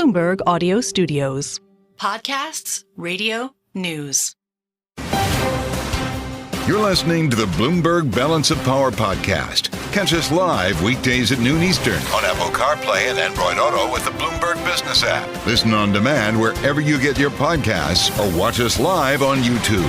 Bloomberg Audio Studios. Podcasts, radio, news. You're listening to the Bloomberg Balance of Power podcast. Catch us live weekdays at noon Eastern on Apple CarPlay and Android Auto with the Bloomberg Business app. Listen on demand wherever you get your podcasts or watch us live on YouTube.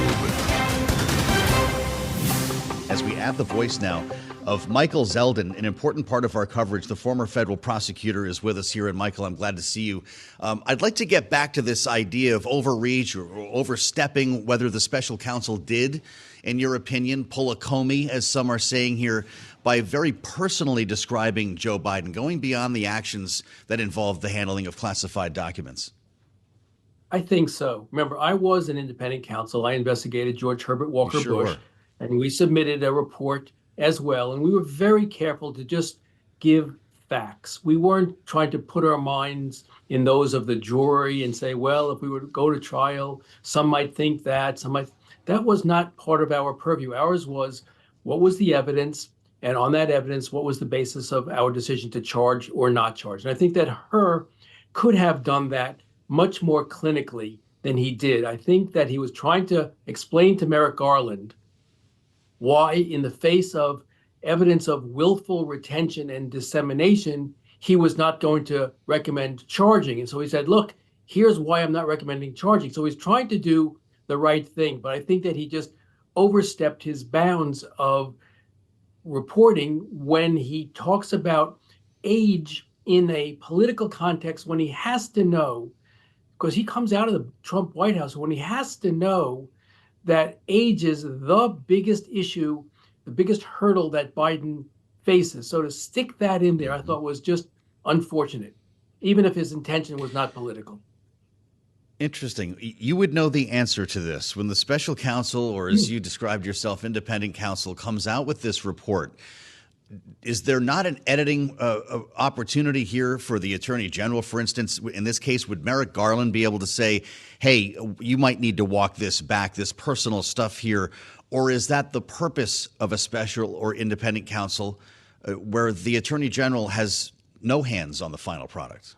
As we add the voice now of Michael Zeldin, an important part of our coverage, the former federal prosecutor, is with us here. And Michael, I'm glad to see you. I'd like to get back to this idea of overreach or overstepping, whether the special counsel did, in your opinion, pull a Comey, as some are saying here, by very personally describing Joe Biden, going beyond the actions that involved the handling of classified documents. I think so. Remember, I was an independent counsel. I investigated George Herbert Walker Bush, and we submitted a report as well. And we were very careful to just give facts. We weren't trying to put our minds in those of the jury and say, well, if we were to go to trial, some might think that, some might. That was not part of our purview. Ours was, what was the evidence? And on that evidence, what was the basis of our decision to charge or not charge? And I think that Herr could have done that much more clinically than he did. I think that he was trying to explain to Merrick Garland why, in the face of evidence of willful retention and dissemination, he was not going to recommend charging. And so he said, look, here's why I'm not recommending charging. So he's trying to do the right thing. But I think that he just overstepped his bounds of reporting when he talks about age in a political context, when he has to know, because he comes out of the Trump White House, when he has to know that age is the biggest issue, the biggest hurdle that Biden faces. So to stick that in there, I thought was just unfortunate, even if his intention was not political. Interesting. You would know the answer to this. When the special counsel, or as you described yourself, independent counsel, comes out with this report, is there not an editing opportunity here for the attorney general? For instance, in this case, would Merrick Garland be able to say, hey, you might need to walk this back, this personal stuff here? Or is that the purpose of a special or independent counsel where the attorney general has no hands on the final product?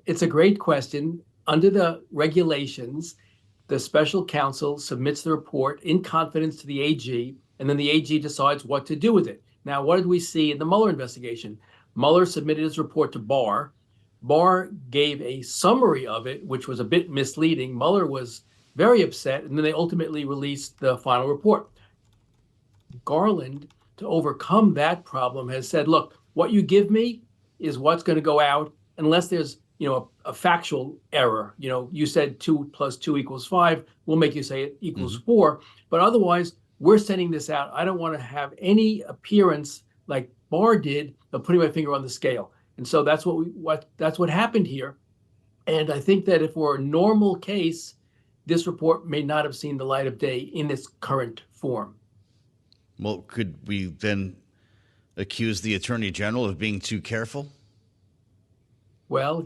It's a great question. Under the regulations, the special counsel submits the report in confidence to the AG, and then the AG decides what to do with it. Now, what did we see in the Mueller investigation? Mueller submitted his report to Barr. Barr gave a summary of it, which was a bit misleading. Mueller was very upset, and then they ultimately released the final report. Garland, to overcome that problem, has said, look, what you give me is what's going to go out unless there's a factual error. You said 2 + 2 = 5. We'll make you say it equals 4. But otherwise, we're sending this out. I don't want to have any appearance like Barr did of putting my finger on the scale. And so that's what happened here. And I think that if we're a normal case, this report may not have seen the light of day in its current form. Well, could we then accuse the attorney general of being too careful? Well,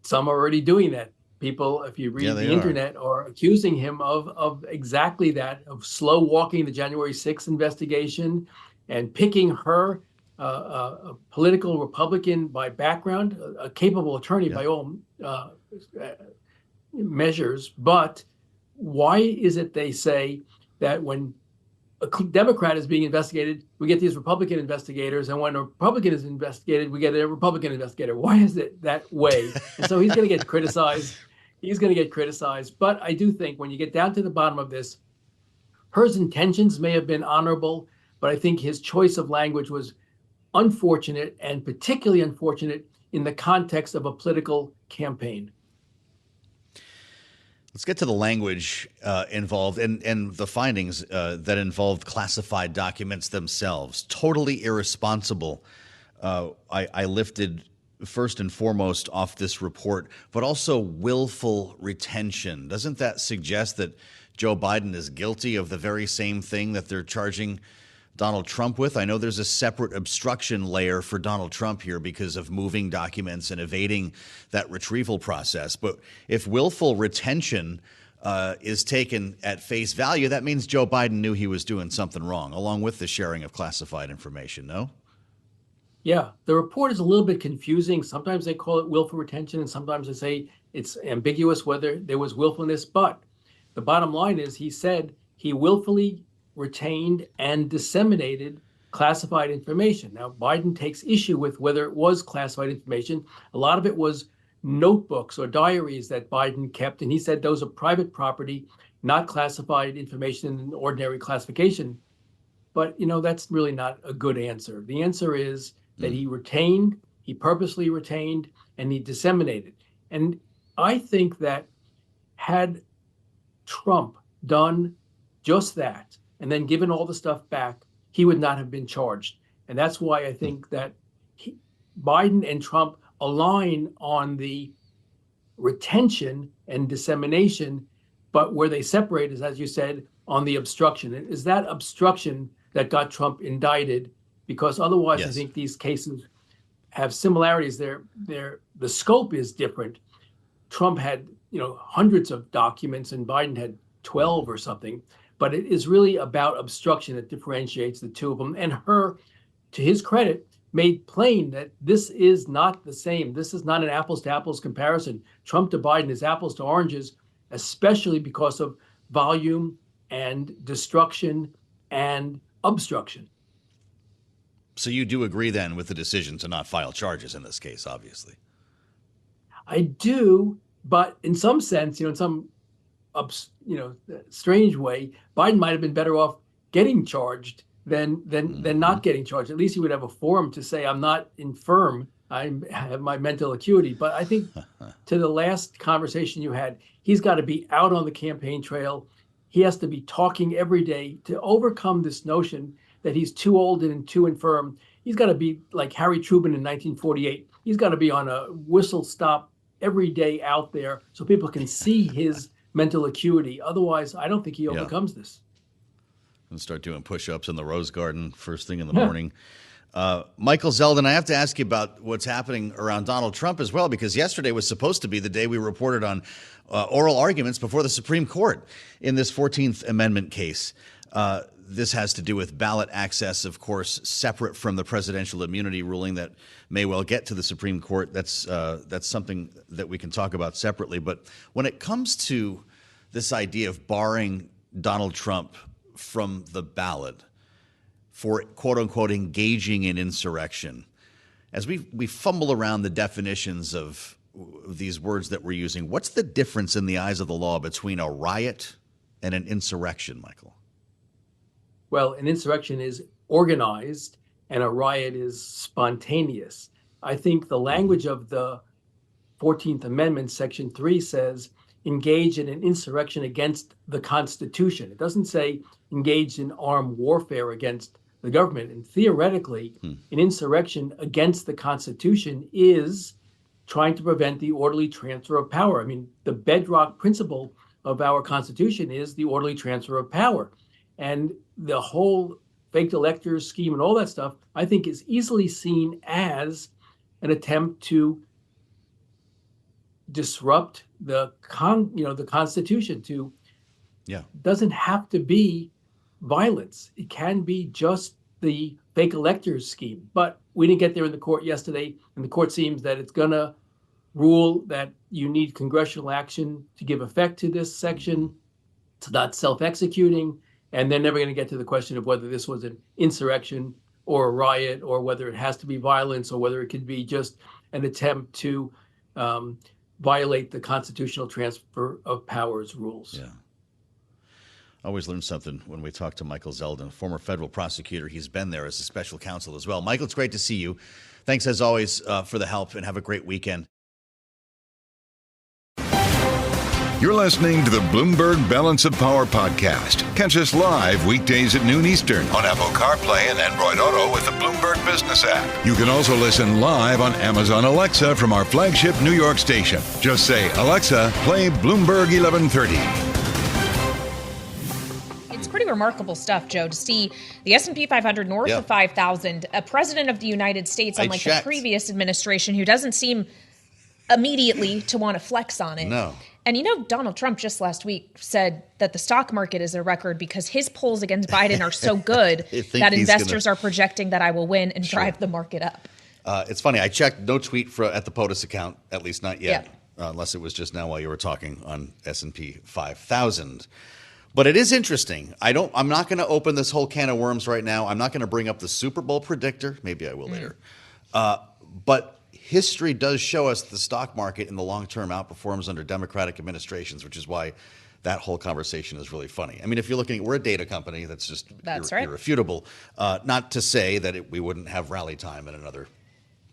some are already doing that. People, if you read the internet, are accusing him of exactly that, of slow walking the January 6th investigation and picking her, a political Republican by background, a capable attorney by all measures. But why is it they say that when a Democrat is being investigated, we get these Republican investigators, and when a Republican is investigated, we get a Republican investigator? Why is it that way? And so he's going to get criticized. He's going to get criticized. But I do think when you get down to the bottom of this, Herr's intentions may have been honorable, but I think his choice of language was unfortunate, and particularly unfortunate in the context of a political campaign. Let's get to the language involved and the findings that involved classified documents themselves. Totally irresponsible. I lifted first and foremost off this report, but also willful retention. Doesn't that suggest that Joe Biden is guilty of the very same thing that they're charging Donald Trump with? I know there's a separate obstruction layer for Donald Trump here because of moving documents and evading that retrieval process. But if willful retention is taken at face value, that means Joe Biden knew he was doing something wrong, along with the sharing of classified information, no? Yeah, the report is a little bit confusing. Sometimes they call it willful retention, and sometimes they say it's ambiguous whether there was willfulness. But the bottom line is he said he willfully retained and disseminated classified information. Now, Biden takes issue with whether it was classified information. A lot of it was notebooks or diaries that Biden kept, and he said those are private property, not classified information in ordinary classification. But, that's really not a good answer. The answer is that he purposely retained, and he disseminated. And I think that had Trump done just that and then given all the stuff back, he would not have been charged. And that's why I think that Biden and Trump align on the retention and dissemination, but where they separate is, as you said, on the obstruction. It is that obstruction that got Trump indicted, because otherwise I think these cases have similarities. The scope is different. Trump had, hundreds of documents and Biden had 12 or something, but it is really about obstruction that differentiates the two of them. And to his credit, made plain that this is not the same. This is not an apples to apples comparison. Trump to Biden is apples to oranges, especially because of volume and destruction and obstruction. So you do agree then with the decision to not file charges in this case, obviously. I do, but in some sense, in some strange way, Biden might have been better off getting charged than not getting charged. At least he would have a forum to say, I'm not infirm, I have my mental acuity. But I think to the last conversation you had, he's got to be out on the campaign trail. He has to be talking every day to overcome this notion that he's too old and too infirm. He's got to be like Harry Truman in 1948. He's got to be on a whistle stop every day out there so people can see his mental acuity. Otherwise, I don't think he overcomes this. And start doing push-ups in the Rose Garden first thing in the morning. Michael Zeldin, I have to ask you about what's happening around Donald Trump as well, because yesterday was supposed to be the day we reported on oral arguments before the Supreme Court in this 14th Amendment case. This has to do with ballot access, of course, separate from the presidential immunity ruling that may well get to the Supreme Court. That's something that we can talk about separately. But when it comes to this idea of barring Donald Trump from the ballot for, quote unquote, engaging in insurrection, as we fumble around the definitions of these words that we're using, what's the difference in the eyes of the law between a riot and an insurrection, Michael? Well, an insurrection is organized and a riot is spontaneous. I think the language of the 14th Amendment, Section 3 says engage in an insurrection against the Constitution. It doesn't say engage in armed warfare against the government. And theoretically, an insurrection against the Constitution is trying to prevent the orderly transfer of power. I mean, the bedrock principle of our Constitution is the orderly transfer of power. And the whole faked electors scheme and all that stuff, I think, is easily seen as an attempt to disrupt the Constitution. Doesn't have to be violence. It can be just the fake electors scheme. But we didn't get there in the court yesterday, and the court seems that it's going to rule that you need congressional action to give effect to this section. It's not self-executing. And they're never going to get to the question of whether this was an insurrection or a riot, or whether it has to be violence, or whether it could be just an attempt to violate the constitutional transfer of powers rules. Yeah. I always learn something when we talk to Michael Zeldin, former federal prosecutor. He's been there as a special counsel as well. Michael, it's great to see you. Thanks, as always, for the help, and have a great weekend. You're listening to the Bloomberg Balance of Power podcast. Catch us live weekdays at noon Eastern on Apple CarPlay and Android Auto with the Bloomberg Business app. You can also listen live on Amazon Alexa from our flagship New York station. Just say, Alexa, play Bloomberg 1130. It's pretty remarkable stuff, Joe, to see the S&P 500 north of 5,000, a president of the United States, unlike the previous administration, who doesn't seem immediately to want to flex on it. No. And Donald Trump just last week said that the stock market is a record because his polls against Biden are so good that investors are projecting that I will win and drive the market up. It's funny. I checked, no tweet at the POTUS account, at least not yet, unless it was just now while you were talking on S&P 5000. But it is interesting. I'm not going to open this whole can of worms right now. I'm not going to bring up the Super Bowl predictor. Maybe I will later. But history does show us the stock market in the long term outperforms under Democratic administrations, which is why that whole conversation is really funny. I mean, if you're looking, we're a data company. That's just irrefutable. Not to say that we wouldn't have rally time in another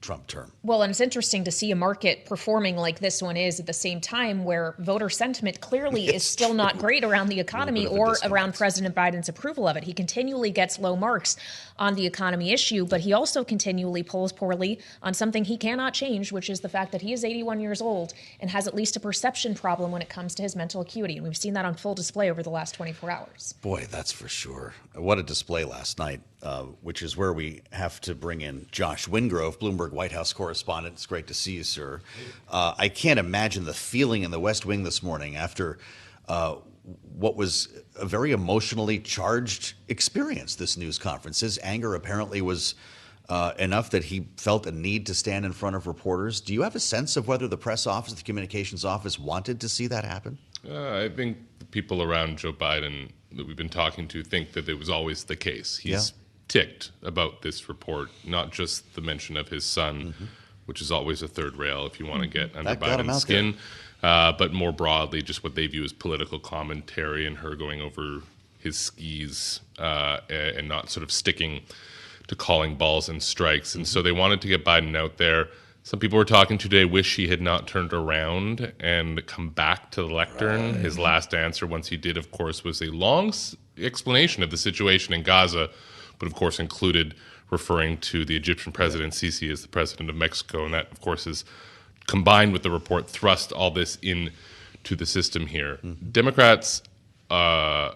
Trump term. Well, and it's interesting to see a market performing like this one is at the same time where voter sentiment clearly is still not great around the economy or around President Biden's approval of it. He continually gets low marks on the economy issue, but he also continually polls poorly on something he cannot change, which is the fact that he is 81 years old and has at least a perception problem when it comes to his mental acuity. And we've seen that on full display over the last 24 hours. Boy, that's for sure. What a display last night, which is where we have to bring in Josh Wingrove, Bloomberg White House correspondent. It's great to see you, sir. I can't imagine the feeling in the West Wing this morning after what was a very emotionally charged experience, this news conference. His anger apparently was enough that he felt a need to stand in front of reporters. Do you have a sense of whether the press office, the communications office, wanted to see that happen? I think the people around Joe Biden that we've been talking to think that it was always the case. He's ticked about this report, not just the mention of his son, which is always a third rail if you want to get under Biden's skin, but more broadly, just what they view as political commentary and her going over his skis and not sort of sticking to calling balls and strikes. And so they wanted to get Biden out there. Some people we're talking to today wish he had not turned around and come back to the lectern. Right. His last answer, once he did, of course, was a long explanation of the situation in Gaza, but of course included referring to the Egyptian president, Sisi, as the president of Mexico. And that, of course, is combined with the report, thrust all this into the system here. Democrats, trying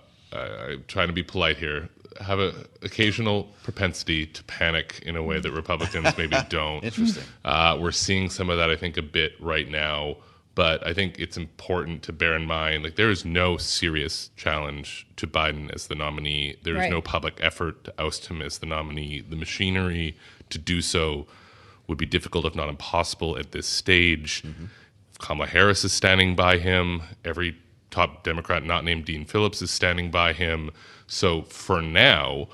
to be polite here, have an occasional propensity to panic in a way that Republicans maybe don't. Interesting. We're seeing some of that, I think, a bit right now. But I think it's important to bear in mind, like, there is no serious challenge to Biden as the nominee. There is no public effort to oust him as the nominee. The machinery to do so would be difficult, if not impossible, at this stage. Kamala Harris is standing by him. Every top Democrat not named Dean Phillips is standing by him. So for now,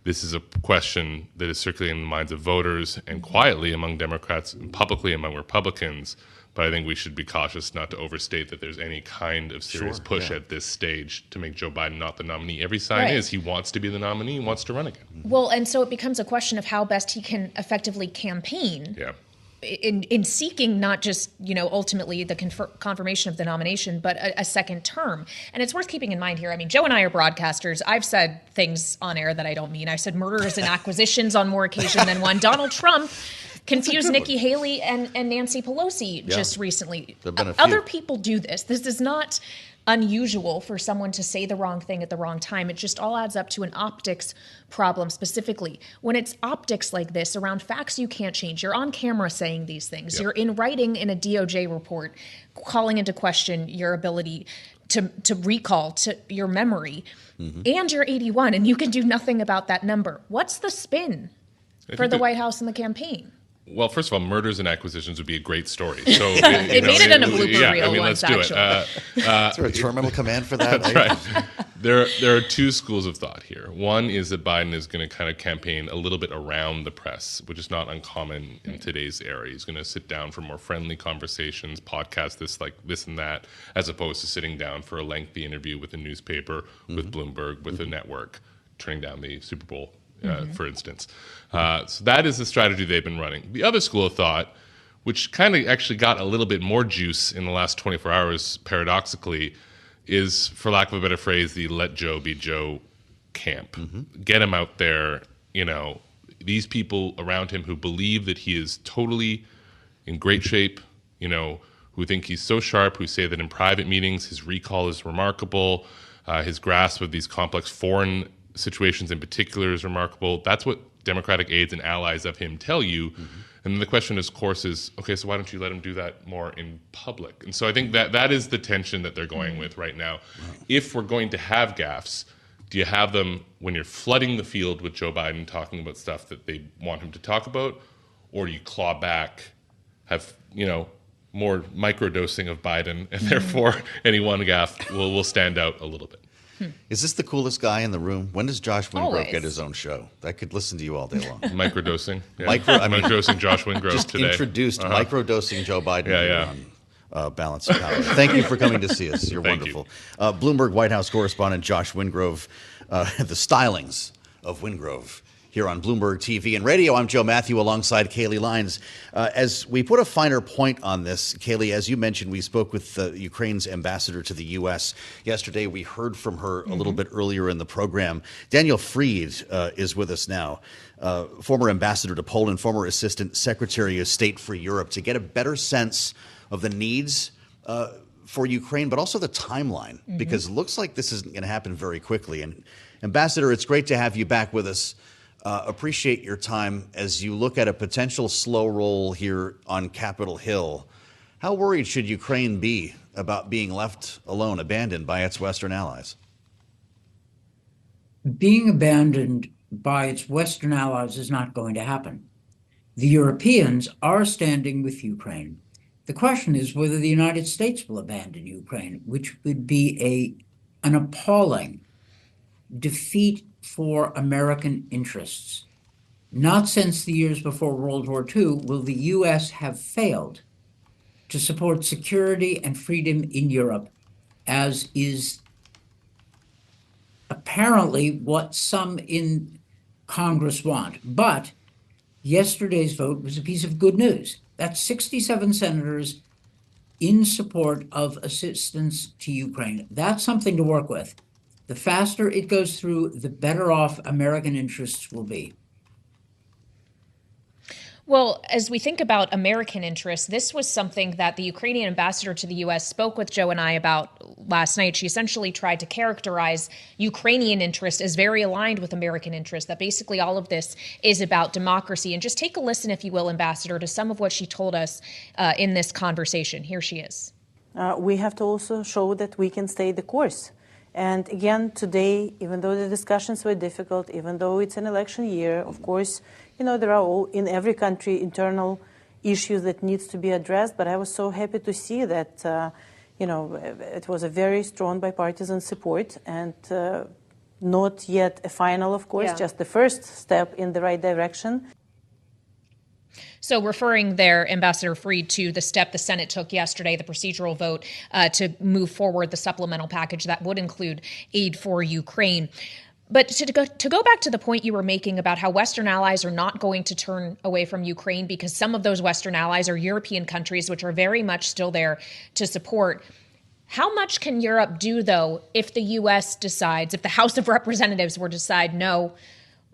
this is a question that is circulating in the minds of voters and quietly among Democrats and publicly among Republicans. But I think we should be cautious not to overstate that there's any kind of serious push at this stage to make Joe Biden not the nominee. Every sign is he wants to be the nominee, he wants to run again. Well, and so it becomes a question of how best he can effectively campaign in seeking not just, ultimately the confirmation of the nomination, but a second term. And it's worth keeping in mind here. I mean, Joe and I are broadcasters. I've said things on air that I don't mean. I've said murders and acquisitions on more occasion than one. Donald Trump confused Nikki Haley and Nancy Pelosi just recently. Other people do this. This is not unusual for someone to say the wrong thing at the wrong time. It just all adds up to an optics problem specifically. When it's optics like this around facts you can't change, you're on camera saying these things, you're in writing in a DOJ report, calling into question your ability to recall, to your memory, and you're 81 and you can do nothing about that number. What's the spin for the White House and the campaign? Well, first of all, murders and acquisitions would be a great story. So it made it in a blooper reel once, let's do it. Is there a terminal command for that? That's right. There are two schools of thought here. One is that Biden is going to kind of campaign a little bit around the press, which is not uncommon in today's era. He's going to sit down for more friendly conversations, podcast this and that, as opposed to sitting down for a lengthy interview with a newspaper, with Bloomberg, with a network, turning down the Super Bowl. For instance. So that is the strategy they've been running. The other school of thought, which kind of actually got a little bit more juice in the last 24 hours, paradoxically, is, for lack of a better phrase, the let Joe be Joe camp. Get him out there, these people around him who believe that he is totally in great shape, who think he's so sharp, who say that in private meetings his recall is remarkable, his grasp of these complex foreign situations in particular is remarkable. That's what Democratic aides and allies of him tell you. And then the question, of course, is, okay, so why don't you let him do that more in public? And so I think that is the tension that they're going with right now. If we're going to have gaffes, do you have them when you're flooding the field with Joe Biden talking about stuff that they want him to talk about? or you claw back, have, more microdosing of Biden, and therefore any one gaffe will stand out a little bit. Is this the coolest guy in the room? When does Josh Wingrove Always. get his own show? I could listen to you all day long. Microdosing. Yeah. Microdosing Josh Wingrove just today. introduced microdosing Joe Biden Yeah. on Balance of Power. Thank you for coming to see us. You're wonderful. Bloomberg White House correspondent Josh Wingrove, the stylings of Wingrove here on Bloomberg TV and radio. I'm Joe Mathieu alongside Kailey Leinz. As we put a finer point on this, Kailey, as you mentioned, we spoke with Ukraine's ambassador to the U.S. yesterday. We heard from her a little bit earlier in the program. Daniel Fried is with us now, former ambassador to Poland, former assistant secretary of state for Europe, to get a better sense of the needs for Ukraine, but also the timeline, because it looks like this isn't going to happen very quickly. And Ambassador, it's great to have you back with us. Appreciate your time as you look at a potential slow roll here on Capitol Hill. How worried should Ukraine be about being left alone, abandoned by its Western allies? Being abandoned by its Western allies is not going to happen. The Europeans are standing with Ukraine. The question is whether the United States will abandon Ukraine, which would be an appalling defeat for American interests. Not since the years before World War II will the U.S. have failed to support security and freedom in Europe, as is apparently what some in Congress want. But yesterday's vote was a piece of good news. That's 67 senators in support of assistance to Ukraine. That's something to work with. The faster it goes through, the better off American interests will be. Well, as we think about American interests, this was something that the Ukrainian ambassador to the U.S. spoke with Joe and I about last night. She essentially tried to characterize Ukrainian interests as very aligned with American interests, that basically all of this is about democracy. And just take a listen, if you will, Ambassador, to some of what she told us in this conversation. Here she is. We have to also show that we can stay the course. And again, today, even though the discussions were difficult, even though it's an election year, of course, there are in every country internal issues that needs to be addressed. But I was so happy to see that, it was a very strong bipartisan support, and not yet a final, of course, just the first step in the right direction. So referring there, Ambassador Fried, to the step the Senate took yesterday, the procedural vote to move forward the supplemental package that would include aid for Ukraine. But to go back to the point you were making about how Western allies are not going to turn away from Ukraine, because some of those Western allies are European countries, which are very much still there to support. How much can Europe do, though, if the U.S. decides, if the House of Representatives were to decide, no,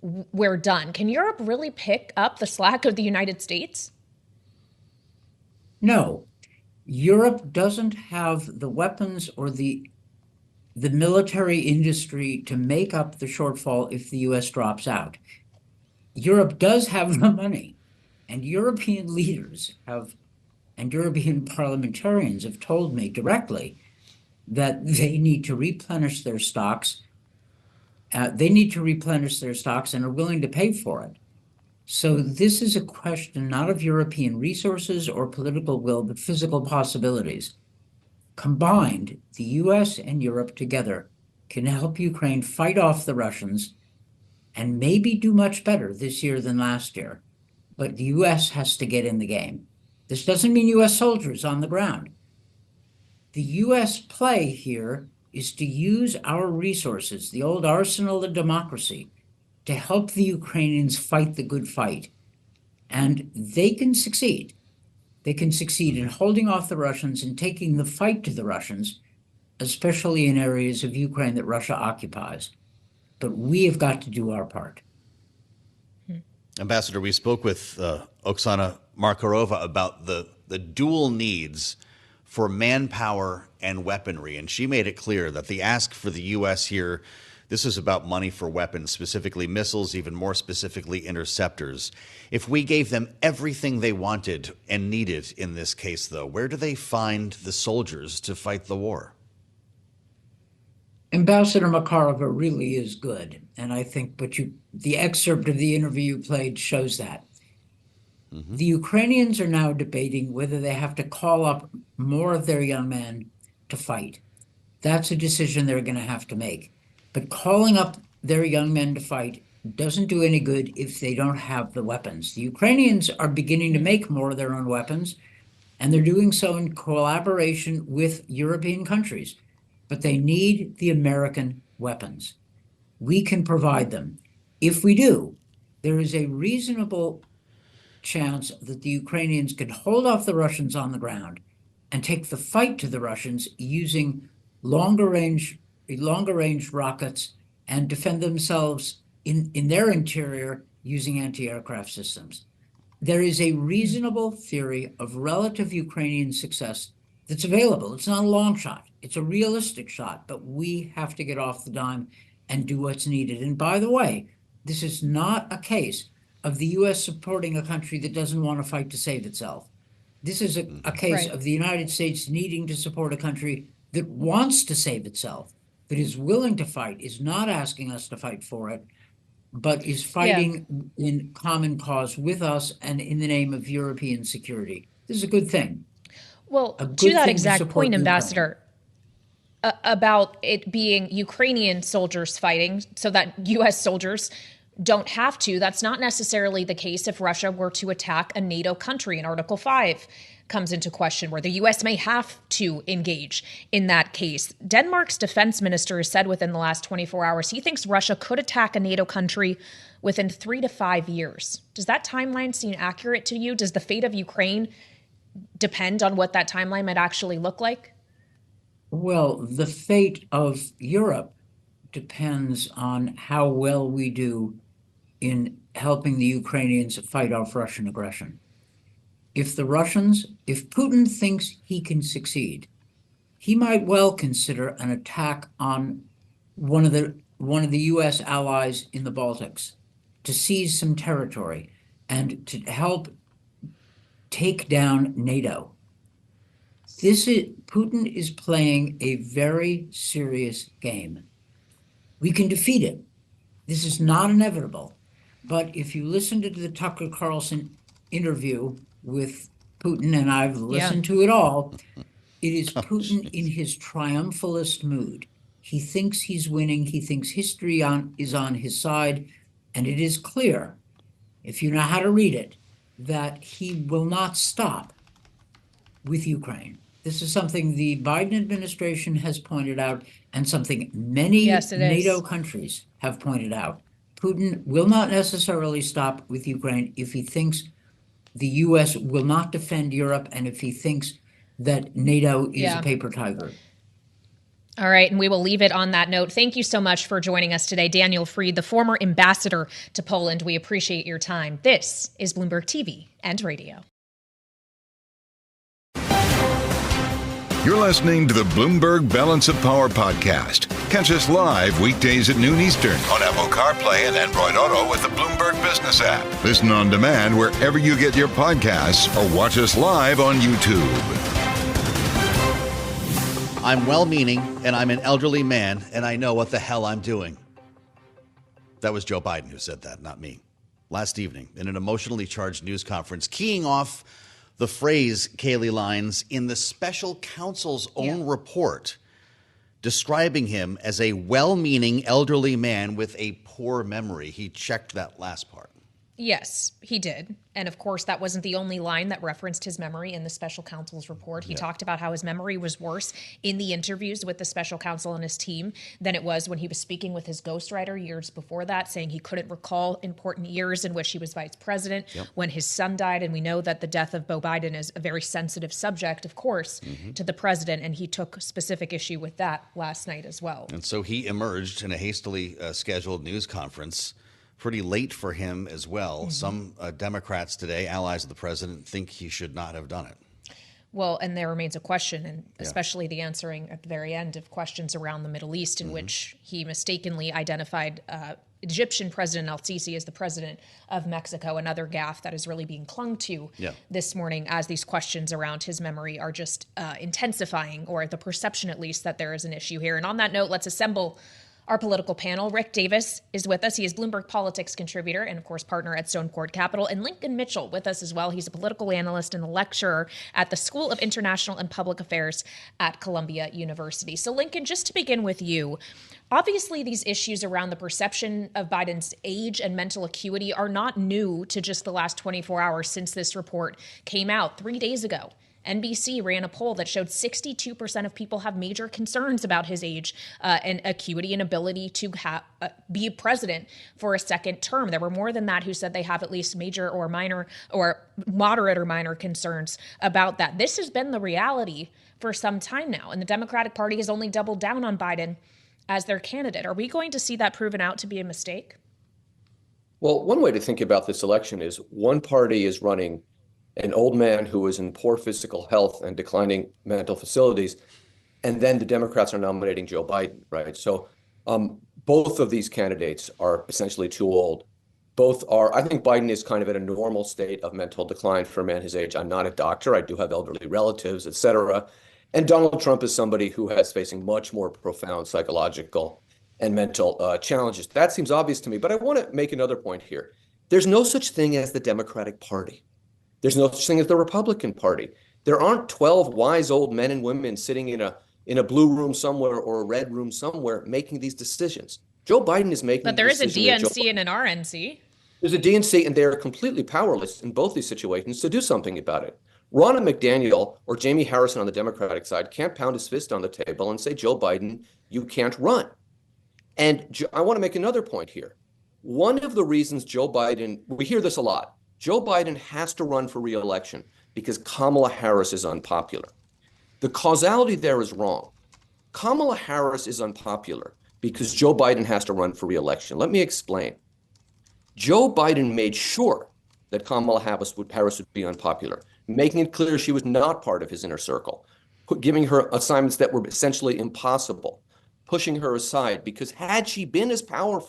we're done? Can Europe really pick up the slack of the United States? No. Europe doesn't have the weapons or the military industry to make up the shortfall if the U.S. drops out. Europe does have the money, and European leaders and European parliamentarians have told me directly that they need to replenish their stocks. And are willing to pay for it. So this is a question not of European resources or political will, but physical possibilities. Combined, the U.S. and Europe together can help Ukraine fight off the Russians and maybe do much better this year than last year. But the U.S. has to get in the game. This doesn't mean U.S. soldiers on the ground. The U.S. play here is to use our resources, the old arsenal of democracy, to help the Ukrainians fight the good fight. And they can succeed. They can succeed in holding off the Russians and taking the fight to the Russians, especially in areas of Ukraine that Russia occupies. But we have got to do our part. Ambassador, we spoke with Oksana Markarova about the dual needs for manpower and weaponry, and she made it clear that the ask for the U.S. here, this is about money for weapons, specifically missiles, even more specifically interceptors. If we gave them everything they wanted and needed in this case, though, where do they find the soldiers to fight the war? Ambassador Makarova really is good, and I think the excerpt of the interview you played shows that. The Ukrainians are now debating whether they have to call up more of their young men to fight. That's a decision they're going to have to make. But calling up their young men to fight doesn't do any good if they don't have the weapons. The Ukrainians are beginning to make more of their own weapons, and they're doing so in collaboration with European countries. But they need the American weapons. We can provide them. If we do, there is a reasonable chance that the Ukrainians can hold off the Russians on the ground and take the fight to the Russians using longer range rockets and defend themselves in their interior using anti-aircraft systems. There is a reasonable theory of relative Ukrainian success that's available. It's not a long shot. It's a realistic shot, but we have to get off the dime and do what's needed. And by the way, this is not a case of the U.S. supporting a country that doesn't want to fight to save itself. This is a case of the United States needing to support a country that wants to save itself, that is willing to fight, is not asking us to fight for it, but is fighting in common cause with us and in the name of European security. This is a good thing. Well, to that exact point, Ambassador, about it being Ukrainian soldiers fighting so that U.S. soldiers don't have to, that's not necessarily the case if Russia were to attack a NATO country, and Article 5 comes into question, where the U.S. may have to engage in that case. Denmark's defense minister has said within the last 24 hours he thinks Russia could attack a NATO country within 3 to 5 years. Does that timeline seem accurate to you? Does the fate of Ukraine depend on what that timeline might actually look like? Well, the fate of Europe depends on how well we do in helping the Ukrainians fight off Russian aggression. If Putin thinks he can succeed, he might well consider an attack on one of the U.S. allies in the Baltics to seize some territory and to help take down NATO. Putin is playing a very serious game. We can defeat it. This is not inevitable. But if you listen to the Tucker Carlson interview with Putin, and I've listened to it all, it is Putin in his triumphalist mood. He thinks he's winning. He thinks history is on his side. And it is clear, if you know how to read it, that he will not stop with Ukraine. This is something the Biden administration has pointed out and something many NATO countries have pointed out. Putin will not necessarily stop with Ukraine if he thinks the U.S. will not defend Europe and if he thinks that NATO is a paper tiger. All right, and we will leave it on that note. Thank you so much for joining us today, Daniel Fried, the former ambassador to Poland. We appreciate your time. This is Bloomberg TV and Radio. You're listening to the Bloomberg Balance of Power podcast. Catch us live weekdays at noon Eastern on Apple CarPlay and Android Auto with the Bloomberg Business app. Listen on demand wherever you get your podcasts or watch us live on YouTube. I'm well-meaning, and I'm an elderly man, and I know what the hell I'm doing. That was Joe Biden who said that, not me. Last evening, in an emotionally charged news conference, keying off the phrase, Kailey Leinz, in the special counsel's own report, describing him as a well-meaning elderly man with a poor memory. He checked that last part. Yes, he did. And of course, that wasn't the only line that referenced his memory in the special counsel's report. He talked about how his memory was worse in the interviews with the special counsel and his team than it was when he was speaking with his ghostwriter years before that, saying he couldn't recall important years in which he was vice president, when his son died. And we know that the death of Beau Biden is a very sensitive subject, of course, to the president. And he took specific issue with that last night as well. And so he emerged in a hastily scheduled news conference pretty late for him as well. Some Democrats today, allies of the president, think he should not have done it. Well, and there remains a question, and especially the answering at the very end of questions around the Middle East, in which he mistakenly identified Egyptian President al-Sisi as the president of Mexico, another gaffe that is really being clung to this morning as these questions around his memory are just intensifying, or the perception at least that there is an issue here. And on that note, let's assemble our political panel. Rick Davis is with us. He is Bloomberg politics contributor and, of course, partner at Stone Court Capital. And Lincoln Mitchell with us as well. He's a political analyst and a lecturer at the School of International and Public Affairs at Columbia University. So, Lincoln, just to begin with you, obviously these issues around the perception of Biden's age and mental acuity are not new to just the last 24 hours since this report came out 3 days ago. NBC ran a poll that showed 62% of people have major concerns about his age and acuity and ability to be president for a second term. There were more than that who said they have at least major or minor or moderate or minor concerns about that. This has been the reality for some time now, and the Democratic Party has only doubled down on Biden as their candidate. Are we going to see that proven out to be a mistake? Well, one way to think about this election is one party is running an old man who is in poor physical health and declining mental facilities, and then the Democrats are nominating Joe Biden, right? So both of these candidates are essentially too old. Both are, I think Biden is kind of at a normal state of mental decline for a man his age. I'm not a doctor. I do have elderly relatives, et cetera. And Donald Trump is somebody who is facing much more profound psychological and mental challenges. That seems obvious to me, but I want to make another point here. There's no such thing as the Democratic Party. There's no such thing as the Republican Party. There aren't 12 wise old men and women sitting in a blue room somewhere or a red room somewhere making these decisions. Joe Biden is making. But there is a DNC and an RNC. There's a DNC, and they are completely powerless in both these situations to do something about it. Ronna McDaniel or Jamie Harrison on the Democratic side can't pound his fist on the table and say, Joe Biden, you can't run. And I want to make another point here. One of the reasons Joe Biden, we hear this a lot, Joe Biden has to run for re-election because Kamala Harris is unpopular. The causality there is wrong. Kamala Harris is unpopular because Joe Biden has to run for re-election. Let me explain. Joe Biden made sure that Kamala Harris would be unpopular, making it clear she was not part of his inner circle, giving her assignments that were essentially impossible, pushing her aside, because had she been as popular,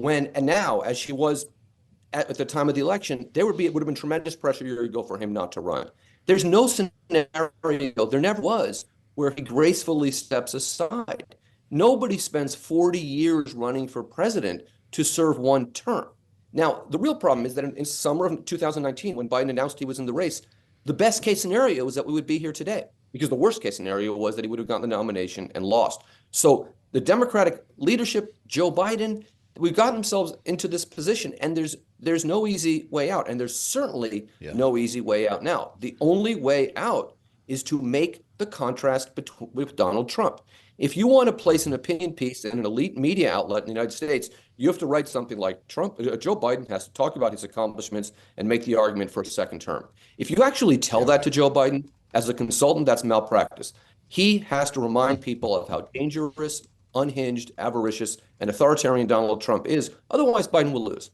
and now as she was at the time of the election, it would have been tremendous pressure year ago for him not to run. There's no scenario, there never was, where he gracefully steps aside. Nobody spends 40 years running for president to serve one term. Now, the real problem is that in summer of 2019, when Biden announced he was in the race, the best case scenario was that we would be here today, because the worst case scenario was that he would have gotten the nomination and lost. So the Democratic leadership, Joe Biden, we've gotten ourselves into this position, and there's no easy way out, and there's certainly no easy way out now. The only way out is to make the contrast with Donald Trump. If you want to place an opinion piece in an elite media outlet in the United States, you have to write something like Joe Biden has to talk about his accomplishments and make the argument for a second term. If you actually tell that to Joe Biden as a consultant, that's malpractice. He has to remind people of how dangerous, unhinged, avaricious, and authoritarian Donald Trump is. Otherwise, Biden will lose.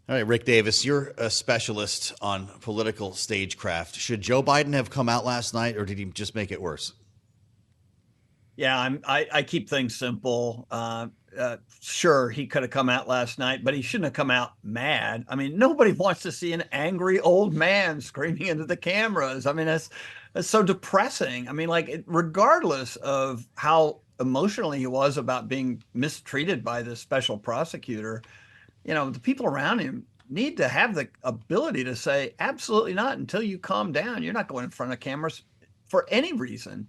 All right, Rick Davis, you're a specialist on political stagecraft. Should Joe Biden have come out last night, or did he just make it worse? Yeah, I keep things simple. Sure, he could have come out last night, but he shouldn't have come out mad. I mean, nobody wants to see an angry old man screaming into the cameras. I mean, that's so depressing. I mean, regardless of how emotional he was about being mistreated by this special prosecutor, the people around him need to have the ability to say, absolutely not, until you calm down. You're not going in front of cameras for any reason.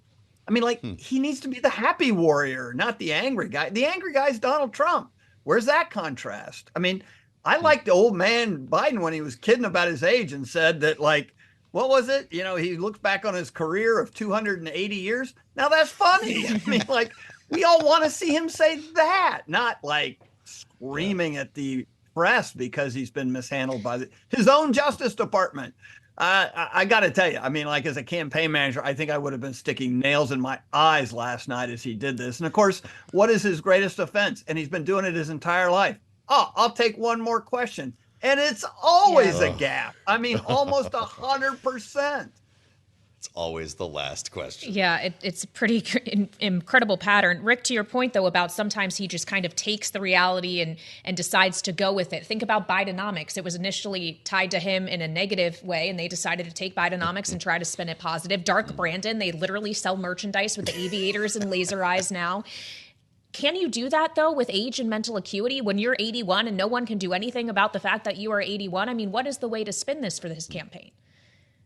I mean, he needs to be the happy warrior, not the angry guy. The angry guy is Donald Trump. Where's that contrast? I mean, I liked the old man Biden when he was kidding about his age and said that, what was it? He looks back on his career of 280 years. Now that's funny. I mean, we all want to see him say that, not screaming at the press because he's been mishandled by his own Justice Department. I got to tell you, I mean, as a campaign manager, I think I would have been sticking nails in my eyes last night as he did this. And of course, what is his greatest offense? And he's been doing it his entire life. Oh, I'll take one more question. And it's always a gap. I mean, almost 100%. It's always the last question. Yeah, it's a pretty incredible pattern. Rick, to your point, though, about sometimes he just kind of takes the reality and decides to go with it. Think about Bidenomics. It was initially tied to him in a negative way, and they decided to take Bidenomics and try to spin it positive. Dark Brandon, they literally sell merchandise with the aviators and laser eyes now. Can you do that, though, with age and mental acuity when you're 81 and no one can do anything about the fact that you are 81? I mean, what is the way to spin this for this campaign?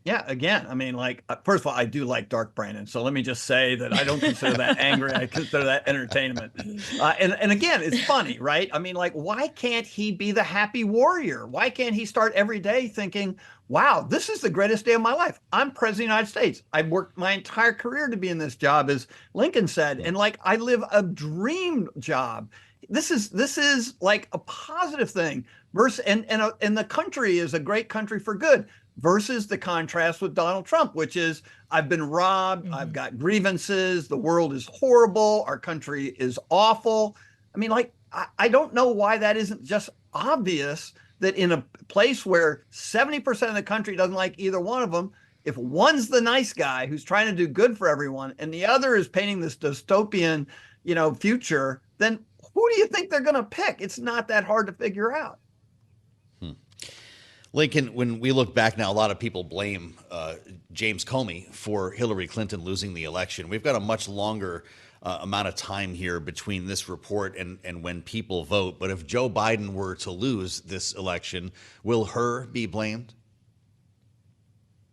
Yeah, again, I mean, like, first of all, I do like Dark Brandon. So let me just say that I don't consider that angry. I consider that entertainment. And again, it's funny, right? I mean, like, why can't he be the happy warrior? Why can't he start every day thinking, wow, this is the greatest day of my life. I'm president of the United States. I've worked my entire career to be in this job, as Lincoln said. And like, I live a dream job. This is like a positive thing. And the country is a great country for good. Versus the contrast with Donald Trump, which is I've been robbed, I've got grievances, the world is horrible, our country is awful. I mean, like, I don't know why that isn't just obvious that in a place where 70% of the country doesn't like either one of them, if one's the nice guy who's trying to do good for everyone and the other is painting this dystopian, future, then who do you think they're going to pick? It's not that hard to figure out. Lincoln, when we look back now, a lot of people blame James Comey for Hillary Clinton losing the election. We've got a much longer amount of time here between this report and when people vote. But if Joe Biden were to lose this election, will her be blamed?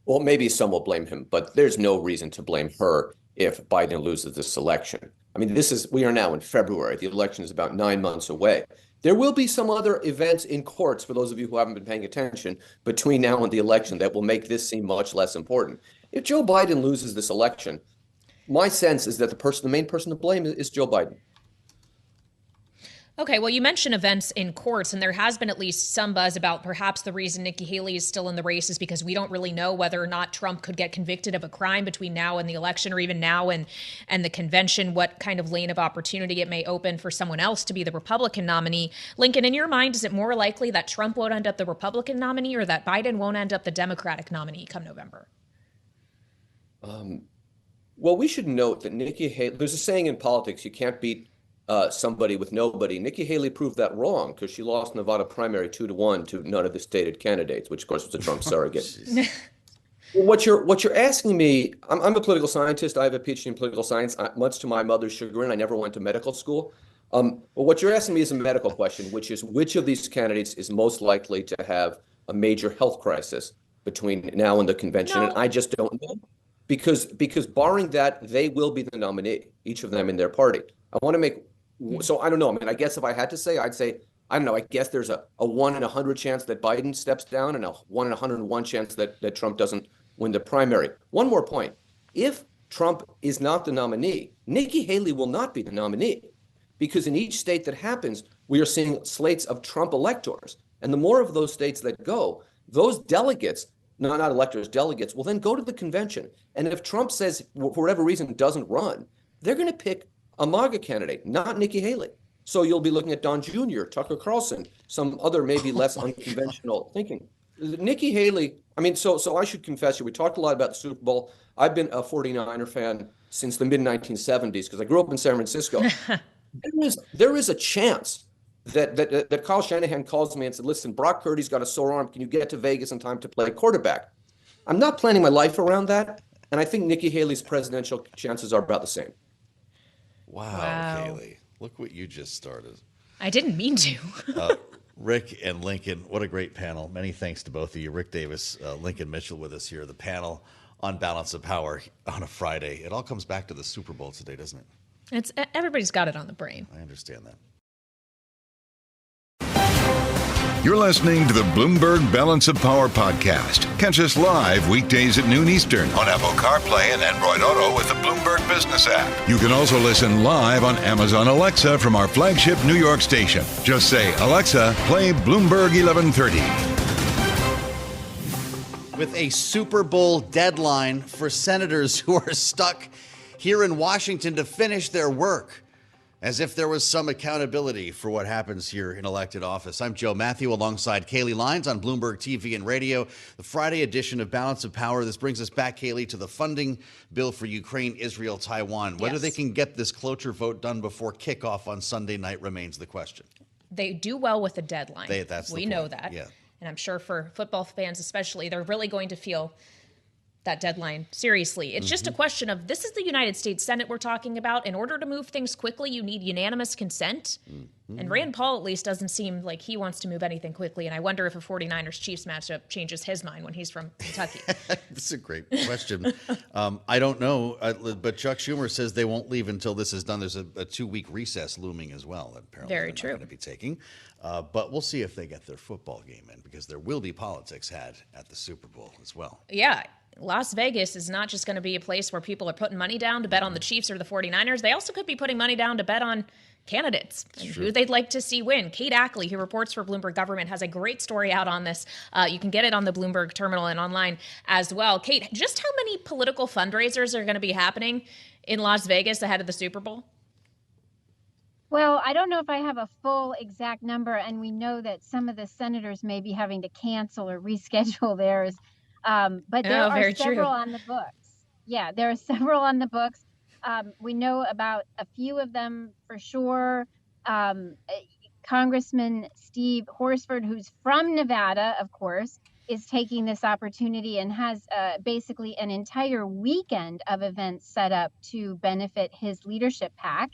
Well, maybe some will blame him, but there's no reason to blame her if Biden loses this election. I mean, we are now in February. The election is about 9 months away. There will be some other events in courts, for those of you who haven't been paying attention, between now and the election that will make this seem much less important. If Joe Biden loses this election, my sense is that the main person to blame is Joe Biden. Okay, well, you mentioned events in courts, and there has been at least some buzz about perhaps the reason Nikki Haley is still in the race is because we don't really know whether or not Trump could get convicted of a crime between now and the election, or even now and the convention, what kind of lane of opportunity it may open for someone else to be the Republican nominee. Lincoln, in your mind, is it more likely that Trump won't end up the Republican nominee or that Biden won't end up the Democratic nominee come November? Well, we should note that Nikki Haley, there's a saying in politics, you can't beat somebody with nobody. Nikki Haley proved that wrong because she lost Nevada primary 2-1 to none of the stated candidates, which of course was a Trump surrogate. What you're asking me, I'm a political scientist. I have a PhD in political science. Much to my mother's chagrin, I never went to medical school. But what you're asking me is a medical question, which is which of these candidates is most likely to have a major health crisis between now and the convention? No. And I just don't know. Because barring that, they will be the nominee, each of them in their party. I want to make. So I don't know. I mean, I guess if I had to say, I'd say, I don't know. I guess there's a 1 in 100 chance that Biden steps down and a 1 in 101 chance that Trump doesn't win the primary. One more point. If Trump is not the nominee, Nikki Haley will not be the nominee because in each state that happens, we are seeing slates of Trump electors. And the more of those states that go, those delegates, no, not electors, delegates, will then go to the convention. And if Trump says, for whatever reason, doesn't run, they're going to pick a MAGA candidate, not Nikki Haley. So you'll be looking at Don Jr., Tucker Carlson, some other maybe less unconventional thinking. Nikki Haley, I mean, so I should confess you, we talked a lot about the Super Bowl. I've been a 49er fan since the mid-1970s because I grew up in San Francisco. There is a chance that Kyle Shanahan calls me and said, listen, Brock Purdy's got a sore arm. Can you get to Vegas in time to play quarterback? I'm not planning my life around that. And I think Nikki Haley's presidential chances are about the same. Wow. Kailey, look what you just started. I didn't mean to. Rick and Lincoln, what a great panel. Many thanks to both of you. Rick Davis, Lincoln Mitchell with us here, the panel on Balance of Power on a Friday. It all comes back to the Super Bowl today, doesn't it? Everybody's got it on the brain. I understand that. You're listening to the Bloomberg Balance of Power podcast. Catch us live weekdays at noon Eastern on Apple CarPlay and Android Auto with the Bloomberg Business app. You can also listen live on Amazon Alexa from our flagship New York station. Just say, Alexa, play Bloomberg 1130. With a Super Bowl deadline for senators who are stuck here in Washington to finish their work. As if there was some accountability for what happens here in elected office. I'm Joe Mathieu alongside Kailey Leinz on Bloomberg TV and radio. The Friday edition of Balance of Power. This brings us back, Kailey, to the funding bill for Ukraine, Israel, Taiwan. Whether they can get this cloture vote done before kickoff on Sunday night remains the question. They do well with a deadline. We know that. Yeah. And I'm sure for football fans especially, they're really going to feel that deadline seriously. It's just a question of, this is the United States Senate we're talking about. In order to move things quickly, you need unanimous consent. And Rand Paul at least doesn't seem like he wants to move anything quickly. And I wonder if a 49ers-Chiefs matchup changes his mind when he's from Kentucky. That's a great question. I don't know, but Chuck Schumer says they won't leave until this is done. There's a 2-week recess looming as well, apparently. Very true. They're going to be taking. But we'll see if they get their football game in, because there will be politics had at the Super Bowl as well. Yeah. Las Vegas is not just going to be a place where people are putting money down to bet on the Chiefs or the 49ers. They also could be putting money down to bet on candidates and who they'd like to see win. Kate Ackley, who reports for Bloomberg Government, has a great story out on this. You can get it on the Bloomberg terminal and online as well. Kate, just how many political fundraisers are going to be happening in Las Vegas ahead of the Super Bowl? Well, I don't know if I have a full exact number, and we know that some of the senators may be having to cancel or reschedule theirs. But there are several on the books. Yeah, there are several on the books. We know about a few of them for sure. Congressman Steve Horsford, who's from Nevada, of course, is taking this opportunity and has basically an entire weekend of events set up to benefit his leadership PAC.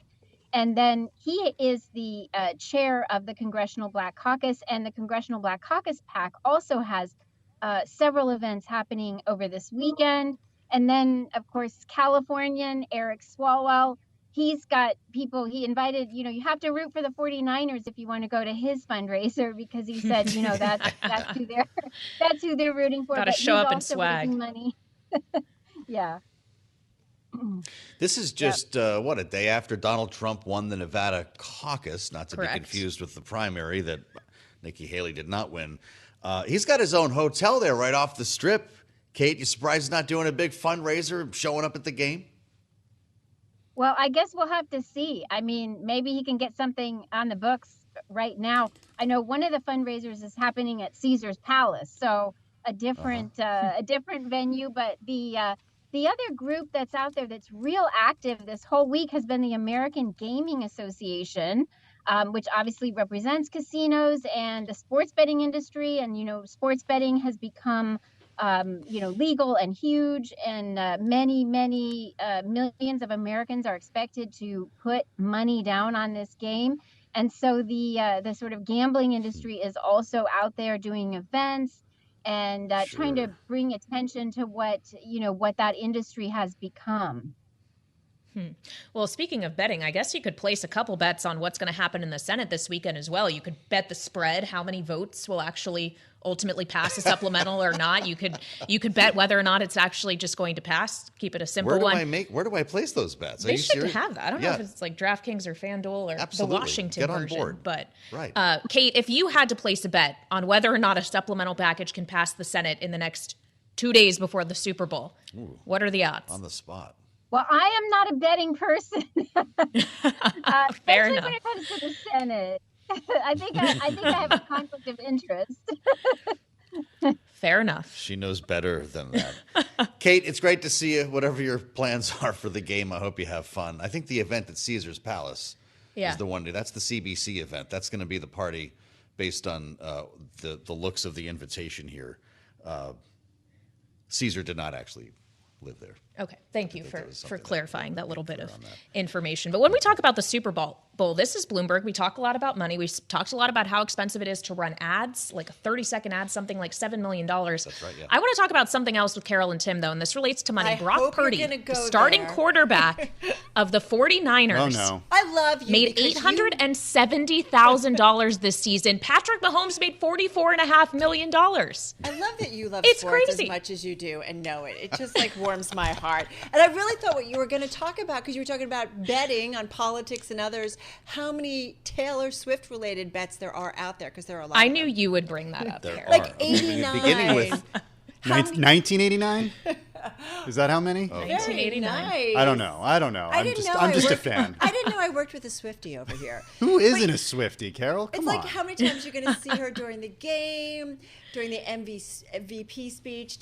And then he is the chair of the Congressional Black Caucus, and the Congressional Black Caucus PAC also has several events happening over this weekend. And then, of course, Californian Eric Swalwell, he's got people he invited. You have to root for the 49ers if you want to go to his fundraiser, because he said, that's who they're rooting for. Got to show up in swag. Money. Yeah. This is just, a day after Donald Trump won the Nevada caucus, not to be confused with the primary that Nikki Haley did not win. He's got his own hotel there right off the strip. Kate, you surprised he's not doing a big fundraiser, showing up at the game? Well, I guess we'll have to see. I mean, maybe he can get something on the books right now. I know one of the fundraisers is happening at Caesar's Palace, so a different venue. But the other group that's out there that's real active this whole week has been the American Gaming Association, which obviously represents casinos and the sports betting industry. And, sports betting has become, legal and huge. And many millions of Americans are expected to put money down on this game. And so the sort of gambling industry is also out there doing events and trying to bring attention to what that industry has become. Well, speaking of betting, I guess you could place a couple bets on what's going to happen in the Senate this weekend as well. You could bet the spread, how many votes will actually ultimately pass a supplemental or not. You could bet whether or not it's actually just going to pass. Keep it a simple one. Where do I place those bets? They should have that. I don't know if it's like DraftKings or FanDuel or the Washington version. Get on board. But right. Kate, if you had to place a bet on whether or not a supplemental package can pass the Senate in the next 2 days before the Super Bowl, what are the odds? On the spot. Well, I am not a betting person. Fair enough. When it comes to the Senate, I think I have a conflict of interest. Fair enough. She knows better than that. Kate, it's great to see you. Whatever your plans are for the game, I hope you have fun. I think the event at Caesar's Palace is the one. That's the CBC event. That's going to be the party based on the looks of the invitation here. Caesar did not actually live there. Okay, thank you for clarifying that little bit of information. But when we talk about the Super Bowl, this is Bloomberg. We talk a lot about money. We've talked a lot about how expensive it is to run ads, like a 30-second ad, something like $7 million. That's right, yeah. I want to talk about something else with Carol and Tim, though, and this relates to money. Brock Purdy, the starting quarterback of the 49ers, I love you, made $870,000 this season. Patrick Mahomes made $44.5 million. I love that you love sports crazy. as much as you do and know it. It just warms my heart. And I really thought what you were going to talk about, because you were talking about betting on politics and others, how many Taylor Swift related bets there are out there, because there are a lot. I knew you would bring that up. There like are. 89. Beginning with 1989. Is that how many? 1989. Nice. I don't know. I'm just a fan. I didn't know I worked with a Swiftie over here. Who isn't a Swiftie, Carol? Come it's on. like how many times you're going to see her during the game, during the MVP speech.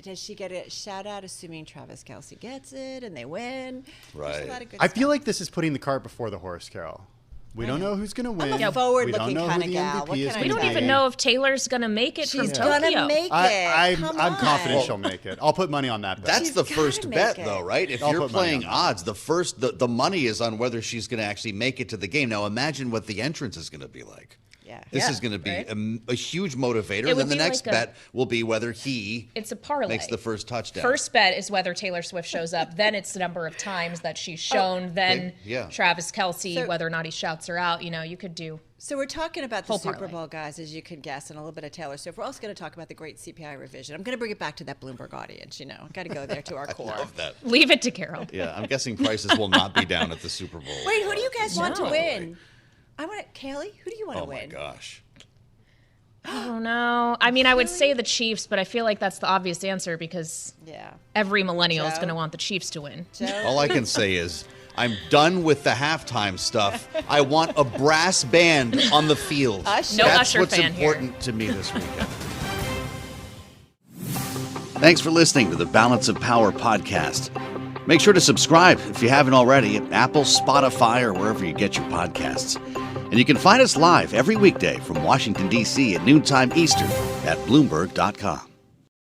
Does she get a shout out, assuming Travis Kelce gets it and they win? Right. There's a lot of good I stuff. feel like this is putting the cart before the horse, Carol. We don't know who's going to win. I'm a forward-looking we don't know kind who of the gal. MVP What is can I We don't gonna even be. know if Taylor's going to make it from She's Tokyo. gonna make it. I'm Come confident on. she'll make it. I'll put money on that bet. That's She's the gotta first make bet, it. though, right? If I'll you're put money playing on that. odds, the money is on whether she's going to actually make it to the game. Now, imagine what the entrance is going to be like. Yeah. This is going to be a huge motivator. And would then the be next like bet will be whether he It's a parlay. makes the first touchdown. First bet is whether Taylor Swift shows up. Then it's the number of times that she's shown. Then Okay, yeah. Travis Kelce, So- whether or not he shouts her out. You could do. So we're talking about the Whole Super parlay. Bowl, guys, as you could guess, and a little bit of Taylor Swift. We're also going to talk about the great CPI revision. I'm going to bring it back to that Bloomberg audience. Got to go there to our core. I love that. Leave it to Carol. Yeah, I'm guessing prices will not be down at the Super Bowl. Wait, who do you guys want to No. win? I want Kailey. Who do you want to Oh, my win? gosh. I don't know. I mean, I would say the Chiefs, but I feel like that's the obvious answer because Yeah. every millennial is Joe? going to want the Chiefs to win. Joe? All I can say is I'm done with the halftime stuff. I want a brass band on the field. Usher. No That's Usher what's fan here. important to me this weekend. Thanks for listening to the Balance of Power podcast. Make sure to subscribe if you haven't already at Apple, Spotify, or wherever you get your podcasts. And you can find us live every weekday from Washington, D.C. at noontime Eastern at Bloomberg.com.